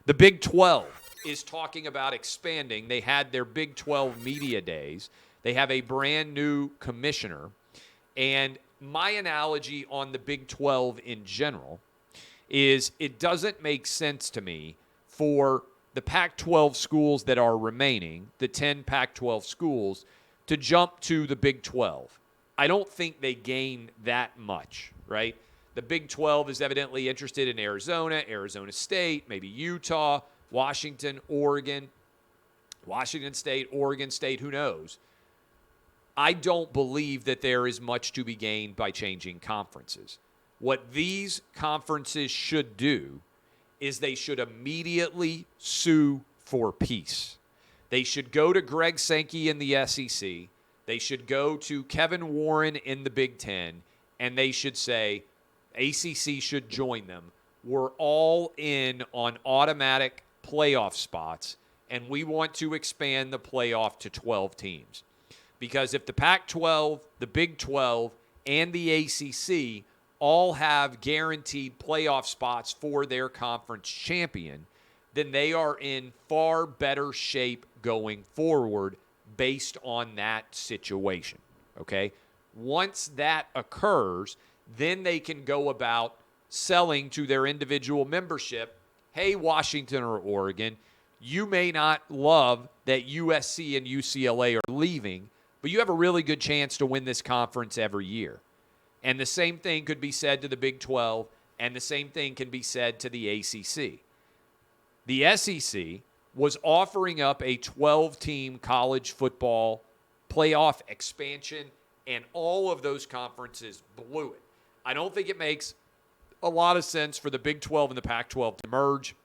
The Big 12 is talking about expanding. They had their Big 12 media days. They have a brand new commissioner. And my analogy on the Big 12 in general is it doesn't make sense to me for the Pac-12 schools that are remaining, the 10 Pac-12 schools, to jump to the Big 12. I don't think they gain that much, right? The Big 12 is evidently interested in Arizona, Arizona State, maybe Utah, Washington, Oregon, Washington State, Oregon State, who knows? I don't believe that there is much to be gained by changing conferences. What these conferences should do is they should immediately sue for peace. They should go to Greg Sankey in the SEC. They should go to Kevin Warren in the Big Ten, and they should say, ACC should join them. We're all in on automatic playoff spots, and we want to expand the playoff to 12 teams. Because if the Pac-12, the Big 12, and the ACC all have guaranteed playoff spots for their conference champion, then they are in far better shape going forward based on that situation, okay? Once that occurs, then they can go about selling to their individual membership, hey, Washington or Oregon, you may not love that USC and UCLA are leaving, but you have a really good chance to win this conference every year. And the same thing could be said to the Big 12, and the same thing can be said to the ACC. The SEC was offering up a 12-team college football playoff expansion, and all of those conferences blew it. I don't think it makes a lot of sense for the Big 12 and the Pac-12 to merge.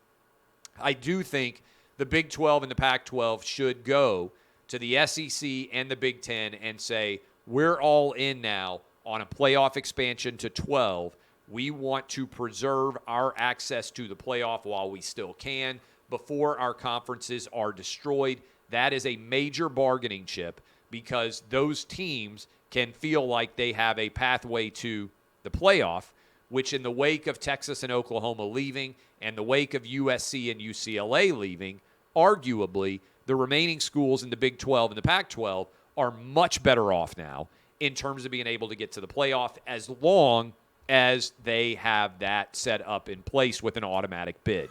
I do think the Big 12 and the Pac-12 should go to the SEC and the Big Ten and say, we're all in now on a playoff expansion to 12. We want to preserve our access to the playoff while we still can before our conferences are destroyed. That is a major bargaining chip because those teams can feel like they have a pathway to the playoff, which in the wake of Texas and Oklahoma leaving and the wake of USC and UCLA leaving, arguably the remaining schools in the Big 12 and the Pac-12 are much better off now in terms of being able to get to the playoff as long as they have that set up in place with an automatic bid.